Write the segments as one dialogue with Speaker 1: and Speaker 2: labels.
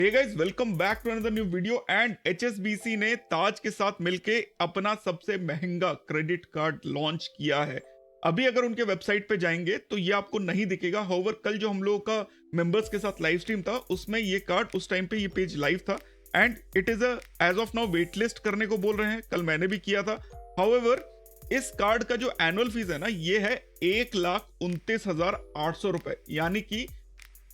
Speaker 1: Hey guys, welcome back to another new video. And HSBC ने ताज के साथ मिलके अपना सबसे महंगा क्रेडिट कार्ड लॉन्च किया है। अभी अगर उनके वेबसाइट पे जाएंगे तो ये आपको नहीं दिखेगा। हाउएवर कल जो हम लोगों का मेंबर्स के साथ लाइव स्ट्रीम था उसमें ये कार्ड उस टाइम पे ये पेज लाइव था and it is as of now wait list करने को बोल रहे हैं। कल मैंने भी किया था। हाउएवर इस कार्ड का जो एनुअल फीस है ना ये है 1,29,800 रुपए, यानी कि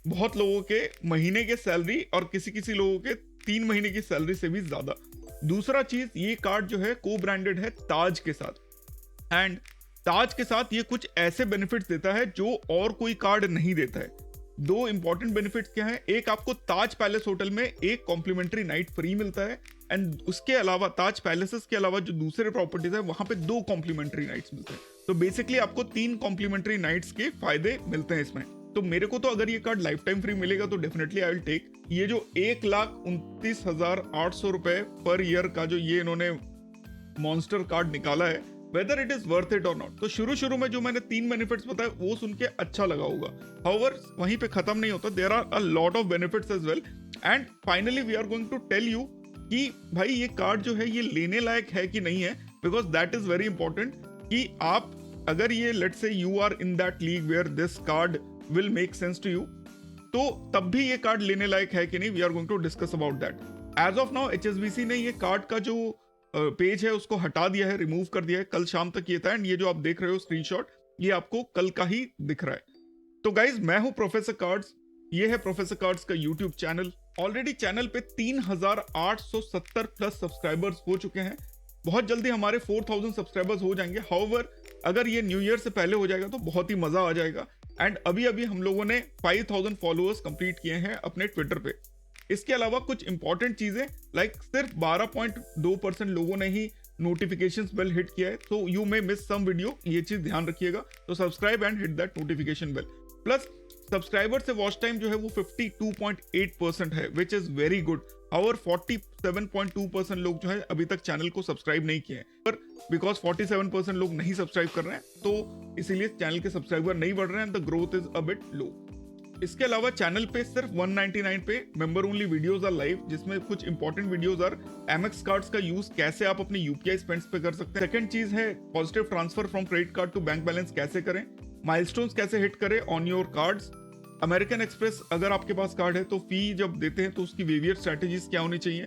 Speaker 1: बहुत लोगों के महीने के सैलरी और किसी किसी लोगों के 3 महीने की सैलरी से भी ज्यादा। दूसरा चीज, ये कार्ड जो है को ब्रांडेड है ताज के साथ एंड ताज के साथ ये कुछ ऐसे बेनिफिट्स देता है जो और कोई कार्ड नहीं देता है। दो इंपॉर्टेंट बेनिफिट्स क्या है, एक आपको ताज पैलेस होटल में एक कॉम्प्लीमेंट्री नाइट फ्री मिलता है एंड उसके अलावा ताज पैलेसेस के अलावा जो दूसरे प्रॉपर्टीज है वहां पे 2 कॉम्प्लीमेंट्री नाइट्स मिलते हैं। तो बेसिकली आपको 3 कॉम्प्लीमेंट्री नाइट्स के फायदे मिलते हैं इसमें। तो मेरे को तो अगर ये कार्ड लाइफ टाइम फ्री मिलेगा तो डेफिनेटली आई विल टेक। ये जो 1,29,800 रुपए पर ईयर का जो ये इन्होंने मॉन्स्टर कार्ड निकाला है, whether it is worth it और नॉट। तो शुरू में जो मैंने 3 बेनिफिट्स बताए वो सुन के अच्छा लगा होगा। हाउएवर वहीं पे खत्म नहीं होता, there are a lot of benefits as well. And finally we are going to tell you कि भाई ये कार्ड जो है ये लेने लायक है कि नहीं है, because that is very important कि आप अगर ये let's say you are in that league where this card will make sense to you, तो तब भी ये कार्ड लेने लायक है कि नहीं, we are going to discuss about that. As of now HSBC ने ये कार्ड का जो पेज है उसको हटा दिया है, रिमूव कर दिया है। कल शाम तक ये था एंड ये जो आप देख रहे हो स्क्रीनशॉट ये आपको कल का ही दिख रहा है। तो गाइज मैं हूं प्रोफेसर कार्ड्स, ये है प्रोफेसर कार्ड्स का यूट्यूब चैनल। ऑलरेडी चैनल पे 3,870 प्लस सब्सक्राइबर्स हो चुके हैं। बहुत जल्दी हमारे 4,000 सब्सक्राइबर्स हो जाएंगे। हाउएवर अगर ये न्यू ईयर से पहले हो जाएगा तो बहुत ही मजा आ जाएगा। एंड अभी हम लोगों ने 5,000 फॉलोअर्स कंप्लीट किए हैं अपने ट्विटर पे। इसके अलावा कुछ इंपॉर्टेंट चीजें लाइक सिर्फ 12.2% लोगों ने ही नोटिफिकेशंस बेल हिट किया है, तो you may miss some video, ये चीज ध्यान रखिएगा। तो subscribe and hit that notification bell. Plus subscriber से वॉच टाइम जो है वो 52.8% है, विच इज वेरी गुड। और 47.2% लोग जो है अभी तक चैनल को सब्सक्राइब नहीं किए हैं, पर बिकॉज 47% लोग नहीं सब्सक्राइब कर रहे हैं तो इसीलिए चैनल के सब्सक्राइबर नहीं बढ़ रहे हैं, the growth is a bit low. इसके अलावा चैनल पे सिर्फ 199 पे member only videos are live, जिसमें कुछ important videos are Amex cards का यूज कैसे आप अपने यूपीआई स्पेंड्स पे कर सकते हैं। सेकंड चीज है positive transfer from credit card to bank balance कैसे करें, माइलस्टोन्स कैसे हिट करें on your cards. American Express अगर आपके पास कार्ड है तो फी जब देते हैं तो उसकी वेवियर स्ट्रेटेजीज क्या होनी चाहिए।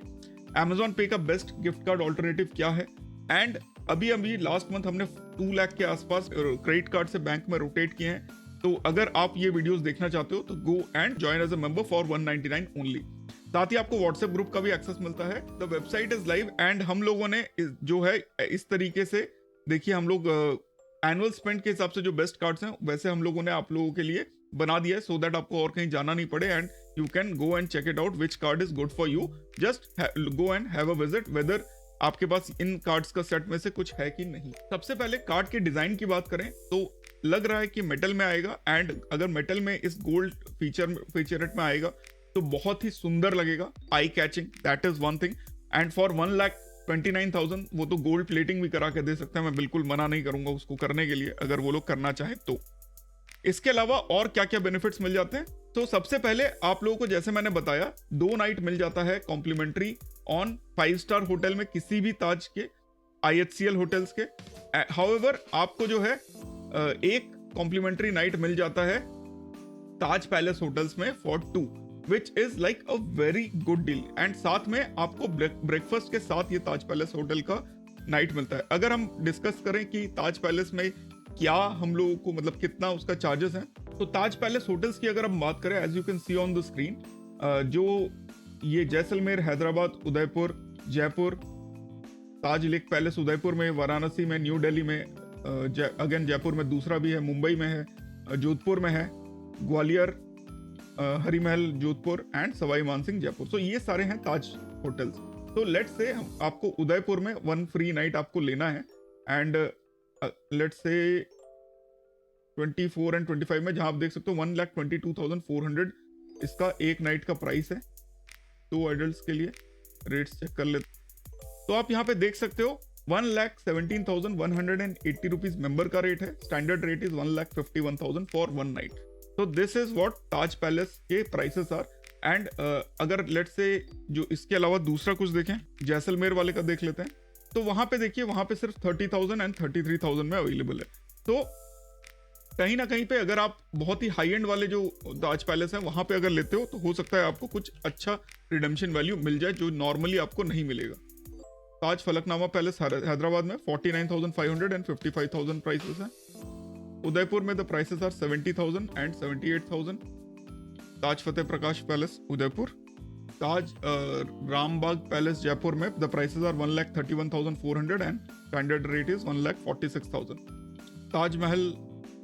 Speaker 1: Amazon पे का बेस्ट गिफ्ट कार्ड ऑल्टरनेटिव क्या है। एंड अभी लास्ट मंथ हमने 2 लाख के आसपास क्रेडिट कार्ड से बैंक में रोटेट किए हैं। तो अगर आप ये वीडियोस देखना चाहते हो तो go and join as a member for 199 only. साथ ही आपको व्हाट्सएप ग्रुप का भी एक्सेस मिलता है। The website is live and हम लोगों ने जो है इस तरीके से देखिए, हम लोग एनुअल स्पेंड के हिसाब से जो बेस्ट कार्ड्स हैं वैसे हम लोगों ने आप लोगों के लिए बना दिया है, सो दैट आपको और कहीं जाना नहीं पड़े and you can go and check it out which card is good for you. Just go and have a visit whether आपके पास इन कार्ड्स का सेट में से कुछ है कि नहीं। सबसे पहले कार्ड के डिजाइन की बात करें तो लग रहा है कि मेटल में आएगा एंड अगर मेटल में इस गोल्ड फीचरेट में आएगा तो बहुत ही सुंदर लगेगा, eye catching, that is one thing. And for 1,29,000 वो तो गोल्ड प्लेटिंग भी करा के दे सकते हैं, मैं बिल्कुल मना नहीं करूंगा उसको करने के लिए अगर वो लोग करना चाहे तो। इसके अलावा और क्या क्या बेनिफिट्स मिल जाते हैं, तो सबसे पहले आप लोगों को जैसे मैंने बताया 2 नाइट मिल जाता है कॉम्प्लीमेंट्री ऑन 5 स्टार होटल में किसी भी ताज के IHCL होटल्स के। हाउएवर आपको जो है एक कॉम्प्लीमेंट्री नाइट मिल जाता है ताज पैलेस होटल्स में for 2, which is like a very good deal. And साथ में आपको ब्रेकफास्ट के साथ ये ताज पैलेस होटल का नाइट मिलता है। अगर हम डिस्कस करें कि ताज पैलेस में क्या हम लोगों को मतलब कितना उसका चार्जेस है, तो ताज पैलेस होटल्स की अगर हम बात करें, as you can see on the screen, जो ये जैसलमेर, हैदराबाद, उदयपुर, जयपुर, ताज लेक पैलेस उदयपुर में, वाराणसी में, न्यू दिल्ली में, अगेन जयपुर में दूसरा भी है, मुंबई में है, जोधपुर में है, ग्वालियर, हरिमहल जोधपुर एंड सवाई मानसिंह जयपुर। सो ये सारे हैं ताज होटल्स। तो लेट्स से आपको उदयपुर में 1 फ्री नाइट आपको लेना है एंड लेट्स से 24 एंड 25 में, जहां आप देख सकते हो 1,22,400 इसका एक नाइट का प्राइस है। 2 एडल्ट्स के लिए रेट्स चेक कर लेते, तो आप यहाँ पे देख सकते हो 1,17,180 रुपीज मेंबर का रेट है। Standard rate is 1,51,000 for 1 night. तो this is what Taj Palace के प्राइसेस आर। एंड अगर लेट्स से जो इसके अलावा दूसरा कुछ देखें, जैसलमेर वाले का देख लेते हैं, तो वहां पे देखिए वहां पे सिर्फ 30,000 एंड 33,000 में अवेलेबल है। तो कहीं ना कहीं पे अगर आप बहुत ही हाई एंड वाले जो ताज पैलेस है वहां पे अगर लेते हो तो हो सकता है आपको कुछ अच्छा रिडेम्पशन वैल्यू मिल जाए जो नॉर्मली आपको नहीं मिलेगा। ताज फलकनामा पैलेस हैदराबाद में 49,500 एंड 55,000 प्राइसेस है। उदयपुर में the prices are 70,000 and 78,000। Taj Fateh Prakash Palace Udaipur. Taj Rambagh Palace Jaipur में the prices are 1,31,400 and standard rate is 1,46,000।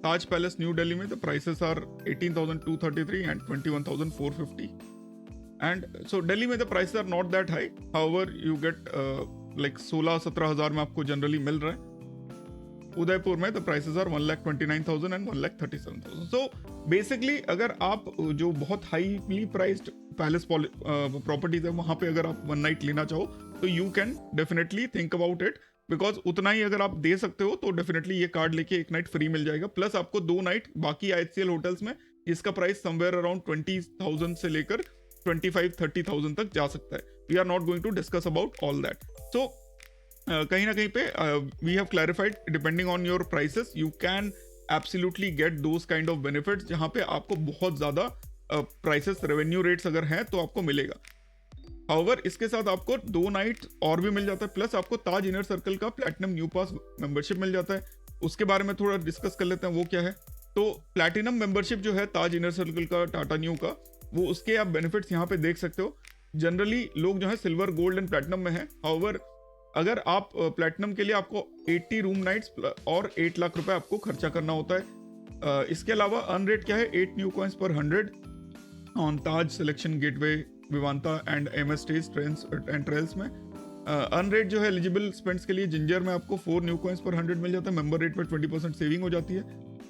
Speaker 1: Taj Palace New Delhi में the prices are 18,233 and 21,450। And so Delhi में the prices are not that high, however you get like 16-17 हजार में आपको generally मिल रहा है। उदयपुर में the prices are 1,29,000 and 1,37,000। So basically अगर आप जो बहुत हाईली प्राइस्ड पैलेस प्रॉपर्टीज है वहां पे अगर आप वन नाइट लेना चाहो तो you can definitely think about it, because उतना ही अगर आप दे सकते हो तो डेफिनेटली ये कार्ड लेके एक नाइट फ्री मिल जाएगा, प्लस आपको 2 नाइट बाकी IHCL होटल्स में इसका प्राइस समवेयर अराउंड 20,000 से लेकर 25-30,000 तक जा सकता है। We are not going to discuss about all that. So कहीं ना कहीं पे we have clarified depending on your prices you can absolutely get those kind of benefits जहां पे आपको बहुत ज्यादा प्राइसेस रेवेन्यू रेट्स अगर हैं तो आपको मिलेगा। हाउएवर इसके साथ आपको 2 नाइट और भी मिल जाता है, प्लस आपको ताज इनर सर्कल का प्लैटिनम न्यू पास मेंबरशिप मिल जाता है। उसके बारे में थोड़ा डिस्कस कर लेते हैं वो क्या है। तो प्लैटिनम मेंबरशिप जो है ताज इनर सर्कल का टाटा न्यू का, वो उसके आप बेनिफिट्स यहाँ पे देख सकते हो। जनरली लोग जो है सिल्वर गोल्ड एंड प्लैटिनम में है, हाउएवर अगर आप प्लैटिनम के लिए आपको 80 रूम नाइट्स और 8 लाख रुपए आपको खर्चा करना होता है। इसके अलावा अर्न रेट क्या है, 8 न्यू कॉइंस पर 100 on Taj selection gateway Vivanta and MS stage trains and trails में। अर्न रेट जो है एलिजिबल स्पेंड्स के लिए जिंजर में आपको 4 न्यू कॉइंस पर 100 मिल जाता है। मेंबर रेट पर 20% सेविंग हो जाती है।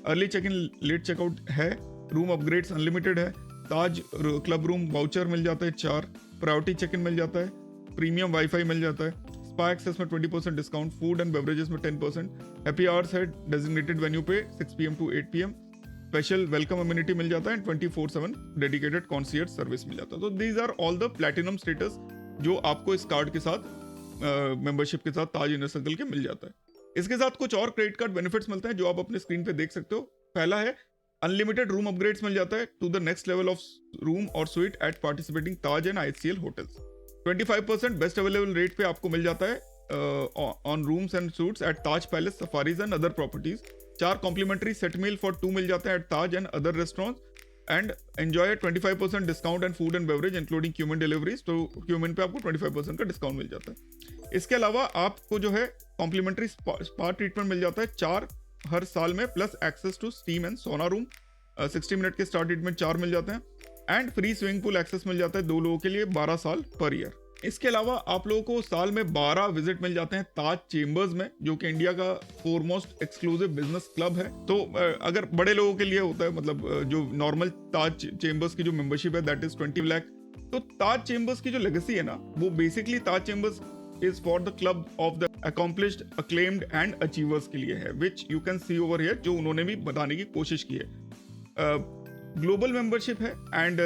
Speaker 1: Early check in late checkout है। रूम अपग्रेड्स अनलिमिटेड है। ताज क्लब रूम वाउचर मिल जाता है 4। प्रायोरिटी चेक इन मिल जाता है। प्रीमियम वाईफाई मिल जाता है। स्पा एक्सेस में 20% डिस्काउंट। फूड एंड बेवरेजेस में 10%। हैप्पी आवर्स है डेजिग्नेटेड वेन्यू पे 6 PM to 8 PM। Special welcome amenity मिल जाता है। 24/7 डेडिकेटेड कॉन्सियर्ज सर्विस मिल जाता है। तो these are all the platinum status जो आपको इस कार्ड के साथ मेंबरशिप के साथ ताज इनर सर्कल के मिल जाता है। इसके साथ कुछ और क्रेडिट कार्ड बेनिफिट्स मिलते हैं जो आप अपने स्क्रीन पे देख सकते हो। पहला है अनलिमिटेड रूम अपग्रेड्स मिल जाता है to the next level of room और suite at participating Taj and IHCL hotels. 25% best available rate पे आपको मिल जाता है on rooms and suites at Taj Palace safaris and other properties. 4 complimentary set meal for 2 मिल जाते हैं at Taj and other restaurants and enjoy 25% discount and food and beverage including Qmin deliveries. तो Qmin पे आपको 25% का डिस्काउंट मिल जाता है। इसके अलावा आपको जो है कॉम्प्लीमेंट्री स्पा ट्रीटमेंट मिल जाता है 4 हर साल में, plus access to steam and sauna room 60 minute के स्टा ट्रीटमेंट 4 मिल जाते हैं and free swimming pool access मिल जाता है 2 लोगों के लिए 12 साल पर ईयर। इसके अलावा आप लोगों को साल में 12 विजिट मिल जाते हैं ताज चेंबर्स में, जो कि इंडिया का फोरमोस्ट एक्सक्लूसिव बिजनेस क्लब है। तो अगर बड़े लोगों के लिए होता है, मतलब जो नॉर्मल ताज चेंबर्स की जो मेंबरशिप है दैट इज 20 लाख। तो ताज चेंबर्स की जो लेगेसी है ना, वो basically Taj chambers is for the club of the accomplished acclaimed and achievers के लिए है, which you can C over here, जो उन्होंने भी बताने की कोशिश की है। ग्लोबल मेंबरशिप है एंड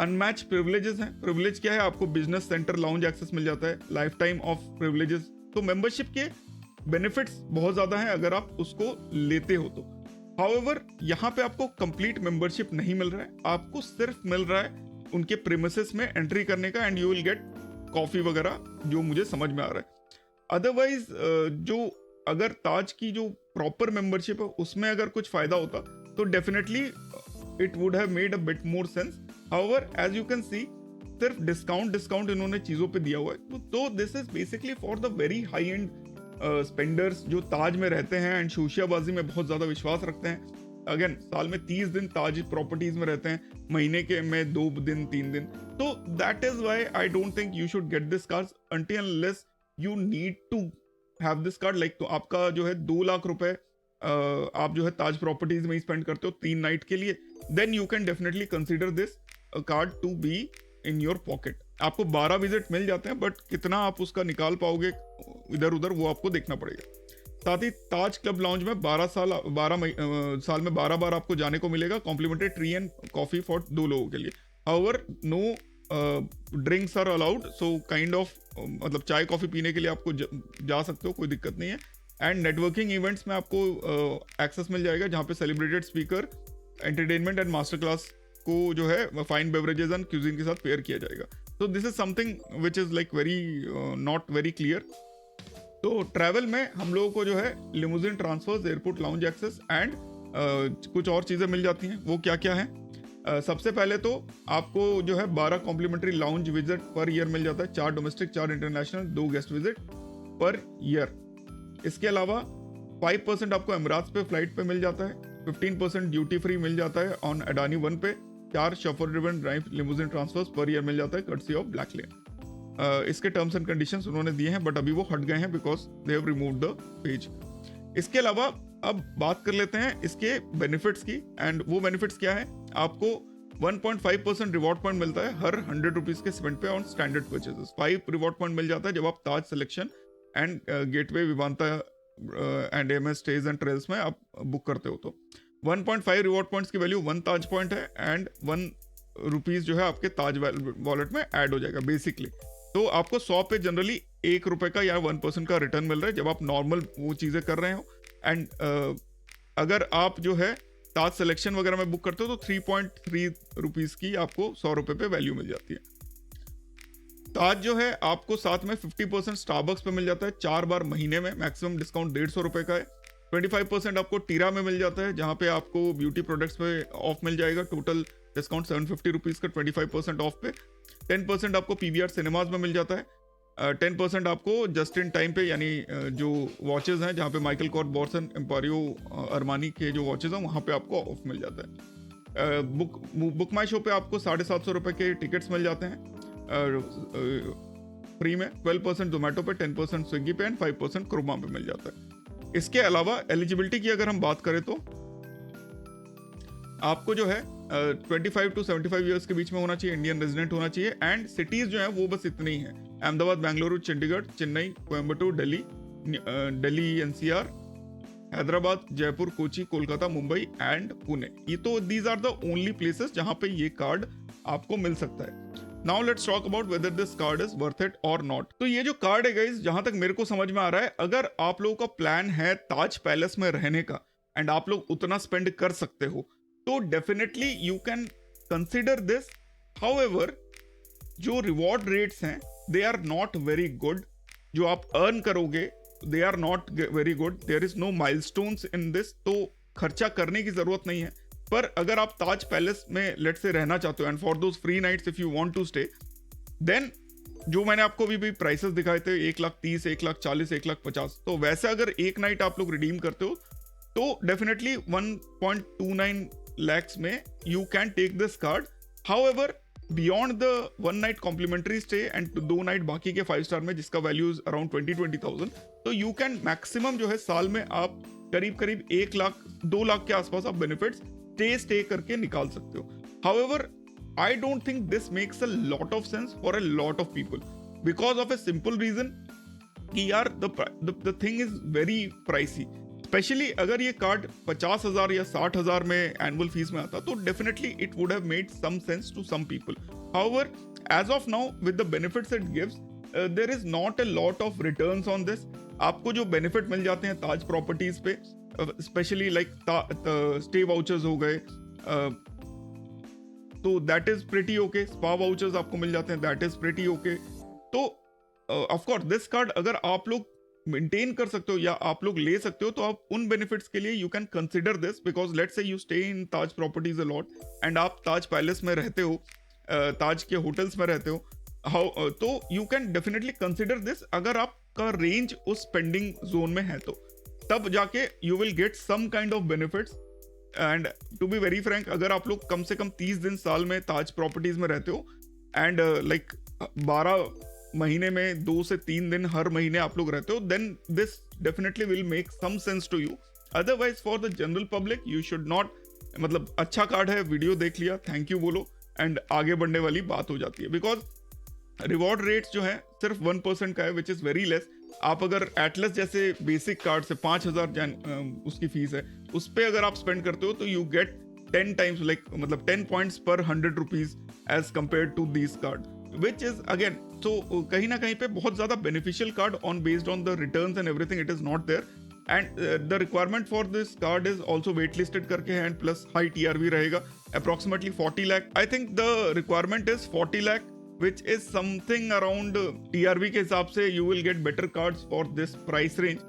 Speaker 1: अनमैच प्रिविलेजेस हैं। प्रिविलेज क्या है, आपको बिजनेस सेंटर लाउंज एक्सेस मिल जाता है, लाइफ टाइम ऑफ प्रिविलेजेस। तो मेंबरशिप के बेनिफिट्स बहुत ज्यादा हैं अगर आप उसको लेते हो तो। हाउएवर यहाँ पे आपको कंप्लीट मेंबरशिप नहीं मिल रहा है, आपको सिर्फ मिल रहा है उनके प्रीमिसेस में एंट्री करने का and you will gate coffee वगैरह, जो मुझे समझ में आ रहा है। अदरवाइज जो अगर ताज की जो प्रॉपर मेंबरशिप है उसमें अगर कुछ फायदा होता तो definitely it would have made a bit more sense. However as you can see सिर्फ डिस्काउंट इन्होंने चीजों पे दिया हुआ है। तो this is basically for the very high end spenders जो ताज में रहते हैं एंड शोशियाबाजी में बहुत ज्यादा विश्वास रखते हैं। अगेन साल में 30 दिन ताज प्रॉपर्टीज में रहते हैं, महीने के में 2 दिन 3 दिन। तो that is why I don't think you should get this card until unless you need to have this card. Like तो आपका जो है 2 लाख रुपए आप जो है ताज प्रॉपर्टीज में ही स्पेंड करते हो 3 नाइट के लिए, then you can definitely consider this card to be in your pocket. आपको 12 विजिट मिल जाते हैं, बट कितना आप उसका निकाल पाओगे इधर उधर वो आपको देखना पड़ेगा। साथ ही ताज क्लब लाउंज में 12 साल में 12 बार आपको जाने को मिलेगा complimentary tea and coffee for 2 लोगों के लिए। However no drinks are allowed, so kind of मतलब चाय कॉफ़ी पीने के लिए आपको जा सकते हो, कोई दिक्कत नहीं है। एंड नेटवर्किंग इवेंट्स में आपको एक्सेस मिल जाएगा, जहाँ पे celebrated speaker, entertainment and master class को जो है फाइन बेवरेजेस एंड क्यूजिन के साथ पेयर किया जाएगा। तो this is something which is like very not very clear. तो ट्रैवल में हम लोगों को जो है limousine transfers, airport lounge access and कुछ और चीज़ें मिल जाती हैं। वो क्या क्या है? सबसे पहले तो आपको जो है 12 complimentary lounge visit per year मिल जाता है, 4 domestic 4 international, 2 guest visit per year. इसके अलावा 5% आपको एमिराट्स पे फ्लाइट पे मिल जाता है, 15% ड्यूटी फ्री मिल जाता है ऑन अडानी वन पे, 4 chauffeur driven drive limousine transfers per year मिल जाता है कर्टसी ऑफ ब्लैक लेन। इसके टर्म्स एंड कंडीशंस उन्होंने दिए हैं, बट अभी वो हट गए हैं because they have removed the page. इसके अलावा अब बात कर लेते हैं इसके बेनिफिट्स की, एंड वो बेनिफिट्स क्या है? आपको 1.5% रिवॉर्ड पॉइंट मिलता है हर 100 रुपीज के स्पेंड पे on standard purchases. 5 reward point मिल जाता है जब आप Taj selection and gateway Vivanta and Ama stays and trails में आप बुक करते हो। तो 1.5 रिवॉर्ड पॉइंट्स की वैल्यू 1 ताज पॉइंट है, एंड 1 रुपीज जो है आपके ताज वॉलेट में ऐड हो जाएगा बेसिकली। तो आपको 100 पे जनरली 1 रुपए का या 1% का रिटर्न मिल रहा है जब आप नॉर्मल वो चीज़ें कर रहे हो। एंड अगर आप जो है ताज सिलेक्शन वगैरह में बुक करते हो तो 3.3 रुपीज़ की आपको 100 रुपए पे वैल्यू मिल जाती है। ताज जो है आपको साथ में 50% स्टारबक्स पे मिल जाता है 4 बार महीने में, मैक्सिमम डिस्काउंट 150 रुपए का है। 25% आपको टीरा में मिल जाता है, जहाँ पे आपको ब्यूटी प्रोडक्ट्स पे ऑफ मिल जाएगा, टोटल डिस्काउंट 750 रुपीज़ का 25% ऑफ पे। 10% आपको पीवीआर सिनेमाज में मिल जाता है, 10% आपको जस्ट इन टाइम पे, यानी जो वॉचेस हैं जहाँ पे माइकल कॉर्स, बॉर्सन, एम्पारियो, अरमानी के जो वॉचेस हैं वहाँ पे आपको ऑफ मिल जाता है। बुक माई शो पे आपको 750 रुपये के टिकट्स मिल जाते हैं फ्री में। 12% जोमेटो पे, 10% स्विगी पे एंड 5% क्रोमा पे मिल जाता है। इसके अलावा एलिजिबिलिटी की अगर हम बात करें तो आपको जो है 25 टू 75 ईयर्स के बीच में होना चाहिए, इंडियन रेजिडेंट होना चाहिए, एंड सिटीज जो है वो बस इतनी ही है: अहमदाबाद, बेंगलुरु, चंडीगढ़, चेन्नई, कोयम्बटूर, दिल्ली एनसीआर, हैदराबाद, जयपुर, कोची, कोलकाता, मुंबई एंड पुणे। ये तो these are the only places जहां पे ये कार्ड आपको मिल सकता है। Now let's talk about whether this card is worth it और नॉट। तो ये जो कार्ड है गाइस, जहां तक मेरे को समझ में आ रहा है, अगर आप लोगों का प्लान है ताज पैलेस में रहने का एंड आप लोग उतना स्पेंड कर सकते हो तो definitely you can consider this. However जो रिवॉर्ड रेट्स हैं they are not very good, जो आप अर्न करोगे they are not very good, there is no milestones in this, तो खर्चा करने की जरूरत नहीं है। पर अगर आप ताज पैलेस में लेट से रहना चाहते हो and for those free nights if you want to stay, then जो मैंने आपको भी प्राइसेस दिखाए थे 1,30,000, 1,40,000, 1,50,000, तो वैसे अगर एक नाइट आप लोग रिडीम करते हो तो डेफिनेटली 1.29 lakhs में you can take this card. However beyond the 1 night complimentary stay and 2 night बाकी के 5 स्टार में जिसका वैल्यू इज अराउंड 20,000, तो यू कैन मैक्सिमम जो है साल में आप करीब 1 लाख 2 लाख के आसपास आप बेनिफिट्स स्टे करके निकाल सकते हो। However I don't think this makes a lot of sense for a lot of people because of a simple reason कि यार the thing is very pricey. Specially अगर ये कार्ड 50,000 या 60,000 में एनुअल फीस में आता तो definitely it would have made some sense to some people. However as of now with the benefits it gives there is not a lot of returns on this. आपको जो benefit मिल जाते हैं Taj properties पे, specially like stay vouchers हो गए, तो that is pretty okay. Spa vouchers आपको मिल जाते हैं, दैट इज प्रिटी ओके। तो ऑफ कोर्स दिस कार्ड अगर आप लोग मेंटेन कर सकते हो या आप लोग ले सकते हो तो आप उन बेनिफिट्स के लिए you can consider this, because let's say you stay in Taj properties a lot and आप ताज पैलेस में रहते हो, ताज के होटल्स में रहते हो, तो you can definitely consider this. अगर आपका रेंज उस स्पेंडिंग जोन में है तो तब जाके you will get some kind of benefits. And to be very frank, अगर आप लोग कम से कम 30 दिन साल में ताज प्रॉपर्टीज में रहते हो एंड लाइक 12 महीने में 2 से 3 दिन हर महीने आप लोग रहते हो, then this definitely will make some sense to you. Otherwise for the general public you should not, मतलब अच्छा कार्ड है, वीडियो देख लिया, थैंक यू बोलो एंड आगे बढ़ने वाली बात हो जाती है। बिकॉज रिवॉर्ड रेट्स जो है सिर्फ 1% का है विच इज वेरी लेस। आप अगर एटलस जैसे बेसिक कार्ड से 5,000 उसकी फीस है, उस पर अगर आप स्पेंड करते हो तो यू गेट 10 टाइम्स, लाइक मतलब 10 पॉइंट्स पर 100 rupees as compare to this card, which is again तो कहीं ना कहीं पे बहुत ज्यादा beneficial card on based on the returns and everything, it is not there. And the requirement for this card is also wait listed करके है, एंड प्लस हाई TRV रहेगा approximately 40 lakh. I think the requirement is 40 lakh which is something around TRV के हिसाब से you will get better cards for this price range.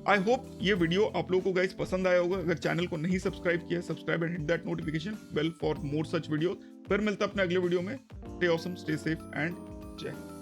Speaker 1: I hope ये video आप लोगों को गाइस पसंद आया होगा। अगर चैनल को नहीं सब्सक्राइब किया, subscribe and hit that notification bell for more such video. फिर मिलता अपने अगले वीडियो में। Stay awesome, stay safe and जय हिंद।